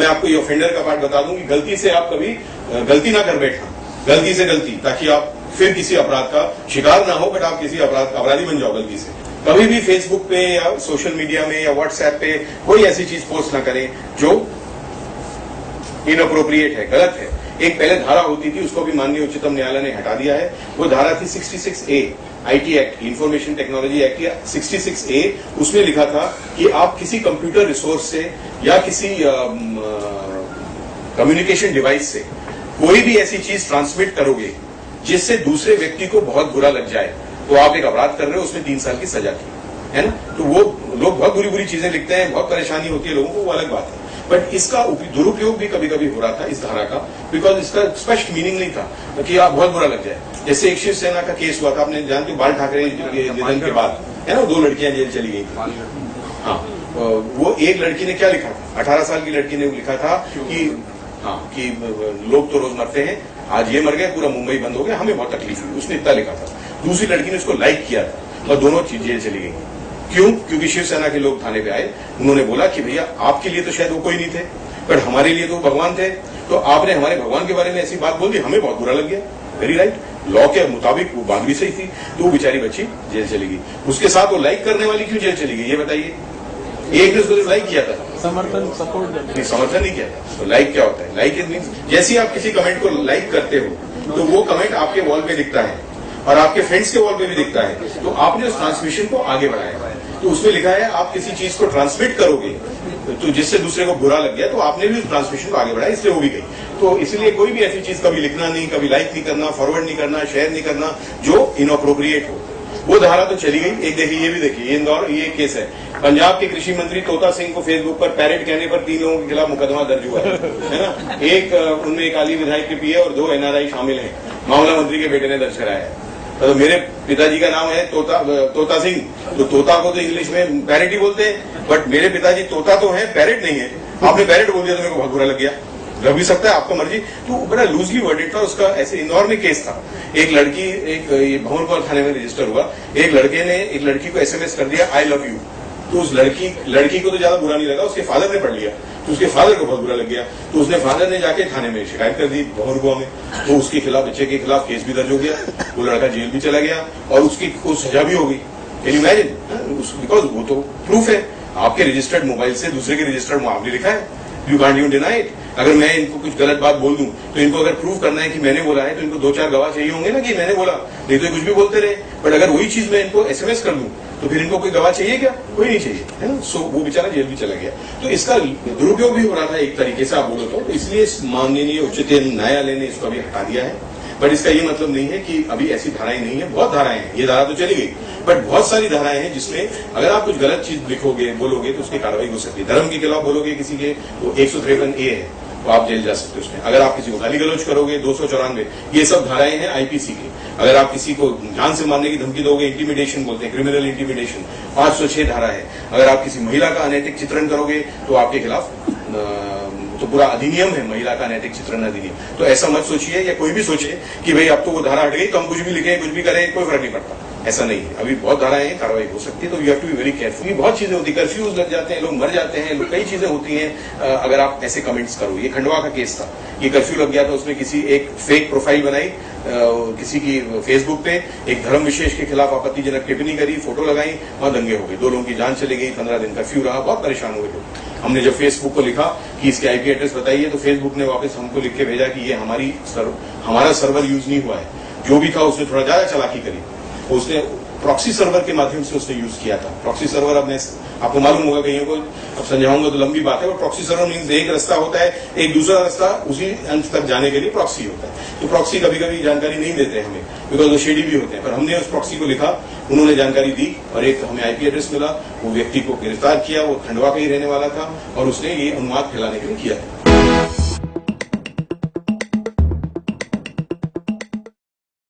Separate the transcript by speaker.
Speaker 1: मैं आपको ये ऑफेंडर का पार्ट बता दूं कि गलती से आप कभी गलती ना कर बैठना, गलती से गलती, ताकि आप फिर किसी अपराध का शिकार ना हो, बट आप किसी अपराधी बन जाओ गलती से। कभी भी फेसबुक पे या सोशल मीडिया में या व्हाट्सएप पे कोई ऐसी चीज पोस्ट ना करें जो इनअप्रोप्रिएट है, गलत है। एक पहले धारा होती थी, उसको भी माननीय उच्चतम न्यायालय ने हटा दिया है। वो धारा थी 66A IT act, information technology act या 66A। उसमें लिखा था कि आप किसी कंप्यूटर रिसोर्स से या किसी कम्युनिकेशन डिवाइस से कोई भी ऐसी चीज ट्रांसमिट करोगे जिससे दूसरे व्यक्ति को बहुत बुरा लग जाए, तो आप एक अपराध कर रहे हो, उसमें 3 साल की सजा थी, है ना। तो वो लोग बहुत बुरी बुरी चीजें लिखते हैं, बहुत परेशानी होती है लोगों को, वो अलग बात है। बट इसका दुरुपयोग भी कभी कभी हो रहा था इस धारा का, बिकॉज इसका स्पष्ट मीनिंग नहीं था कि आप बहुत बुरा लग जाए। जैसे एक शिवसेना का केस हुआ था, आपने जानते हो, बाल ठाकरे निधन के बाद, है ना, 2 लड़कियां जेल चली गई थी। हाँ, वो एक लड़की ने क्या लिखा था, 18 साल की लड़की ने लिखा था कि लोग तो रोज मरते हैं, आज ये मर गए, पूरा मुंबई बंद हो गया, हमें बहुत तकलीफ हुई, उसने इतना लिखा था। दूसरी लड़की ने उसको लाइक किया था और दोनों जेल चली गई। क्यों? क्योंकि शिवसेना के लोग थाने पे आए, उन्होंने बोला कि भैया आपके लिए तो शायद वो कोई नहीं थे, पर हमारे लिए तो भगवान थे, तो आपने हमारे भगवान के बारे में ऐसी बात बोल दी, हमें बहुत बुरा लग गया। वेरी राइट, लॉ के मुताबिक वो बात भी सही थी, तो वो बेचारी बच्ची जेल चली गई। उसके साथ वो लाइक करने वाली क्यों जेल चली गई, ये बताइए। एक ने उसको लाइक किया था,
Speaker 2: समर्थन
Speaker 1: नहीं किया था। तो लाइक क्या होता है? लाइक इट मीन्स जैसे आप किसी कमेंट को लाइक करते हो तो वो कमेंट आपके वॉल पे दिखता है और आपके फ्रेंड्स के वॉल पे भी दिखता है, तो आपने उस ट्रांसमिशन को आगे बढ़ाया। तो उसमें लिखा है आप किसी चीज को ट्रांसमिट करोगे तो जिससे दूसरे को बुरा लग गया, तो आपने भी उस ट्रांसमिशन को आगे बढ़ाया, इसलिए हो भी गई। तो इसलिए कोई भी ऐसी चीज कभी लिखना नहीं, कभी लाइक नहीं करना, फॉरवर्ड नहीं करना, शेयर नहीं करना जो इनअप्रोप्रिएट हो। वो धारा तो चली गई। एक देखिए, ये भी देखिए, इंदौर ये केस है, पंजाब के कृषि मंत्री तोता सिंह को फेसबुक पर पैरेट कहने पर 3 लोगों के खिलाफ मुकदमा दर्ज हुआ है ना। उनमें एक आली विधायक के पीए और 2 NRI शामिल हैं। मामला मंत्री के बेटे ने दर्ज कराया है। तो मेरे पिताजी का नाम है तोता सिंह, तो तोता को तो इंग्लिश में पैरेट ही बोलते हैं, बट मेरे पिताजी तोता तो है, पैरेट नहीं है। आपने पैरेट बोल दिया तो मेरे को बहुत बुरा लग गया। लग भी सकता है, आपका मर्जी। तो बड़ा लूजली वर्डेड था उसका। ऐसे इंदौर में केस था, एक लड़की, एक भंवरपाल थाने में रजिस्टर हुआ, एक लड़के ने एक लड़की को SMS कर दिया आई लव यू। तो उस लड़की को तो ज्यादा बुरा नहीं लगा, उसके फादर ने पढ़ लिया, तो उसके फादर को बहुत बुरा लग गया। तो उसने फादर ने जाके थाने में शिकायत कर दी भंवरगुआ में, तो उसके खिलाफ, बच्चे के खिलाफ केस भी दर्ज हो गया। वो लड़का जेल भी चला गया और उसकी सजा भी हो गई। Can you imagine? बिकॉज वो तो प्रूफ है, आपके रजिस्टर्ड मोबाइल से दूसरे के रजिस्टर्ड मोबाइल लिखा है, you can't you deny it. अगर मैं इनको कुछ गलत बात बोल दूं तो इनको अगर प्रूव करना है कि मैंने बोला है, तो इनको 2-4 गवाह चाहिए होंगे ना कि मैंने बोला, नहीं तो कुछ भी बोलते रहे। बट अगर वही चीज मैं इनको SMS कर दूं तो फिर इनको कोई गवाह चाहिए क्या? कोई नहीं चाहिए, है ना। सो वो बेचारा जेल भी चला गया। तो इसका दुरुपयोग भी हो रहा था एक तरीके से, आप बोलो तो इसलिए माननीय उच्चतम न्यायालय ने इसको अभी हटा दिया है। बट इसका ये मतलब नहीं है कि अभी ऐसी धाराएं नहीं है, बहुत धाराएं हैं। ये धारा तो चली गई, बट बहुत सारी धाराएं हैं जिसमें अगर आप कुछ गलत चीज लिखोगे, बोलोगे, तो उसकी कार्रवाई हो सकती है। धर्म के खिलाफ बोलोगे किसी के, तो 153A है, तो आप जेल जा सकते हो उसमें। अगर आप किसी को गाली गलौज करोगे, 294, ये सब धाराएं हैं IPC की। अगर आप किसी को जान से मारने की धमकी दोगे, इंटिमिडेशन बोलते हैं, क्रिमिनल इंटिमिडेशन, 506 धारा है। अगर आप किसी महिला का अनैतिक चित्रण करोगे तो आपके खिलाफ तो पूरा अधिनियम है, महिला का नैतिक चित्रण अधिनियम। तो ऐसा मत सोचिए या कोई भी सोचे कि भाई अब तो वो धारा हट गई तो हम कुछ भी लिखें, कुछ भी करें, कोई फर्क नहीं पड़ता। ऐसा नहीं है, अभी बहुत धाराएं हैं, कार्रवाई हो सकती है। तो you have to be very careful. बहुत चीजें होती है, कर्फ्यूज लग जाते हैं, लोग मर जाते हैं, कई चीजें होती हैं अगर आप ऐसे कमेंट्स करो। ये खंडवा का केस था, ये कर्फ्यू लग गया था, उसने किसी एक फेक प्रोफाइल बनाई किसी की फेसबुक पे, एक धर्म विशेष के खिलाफ आपत्तिजनक टिप्पणी करी, फोटो लगाई और दंगे हो गए, 2 लोगों की जान चली गई, 15 दिन कर्फ्यू रहा, बहुत परेशान हुए लोग। हमने जब फेसबुक को लिखा कि इसके IP एड्रेस बताइए, तो फेसबुक ने वापस हमको लिख के भेजा कि ये हमारा सर्वर यूज नहीं हुआ है। जो भी था उसने थोड़ा ज्यादा चालाकी करी, उसने प्रॉक्सी सर्वर के माध्यम से उसने यूज किया था। प्रॉक्सी सर्वर अब मैं आपको मालूम होगा, कहीं को अब समझाऊंगा तो लंबी बात है। और प्रॉक्सी सर्वर मीन्स एक रास्ता होता है, एक दूसरा रास्ता उसी अंत तक जाने के लिए प्रॉक्सी होता है। तो प्रॉक्सी कभी कभी जानकारी नहीं देते हमें, बिकॉज वो शेडी भी होते हैं। पर हमने उस प्रॉक्सी को लिखा, उन्होंने जानकारी दी और एक हमें IP एड्रेस मिला। वो व्यक्ति को गिरफ्तार किया, वो खंडवा का ही रहने वाला था और उसने ये उन्माद फैलाने के लिए किया।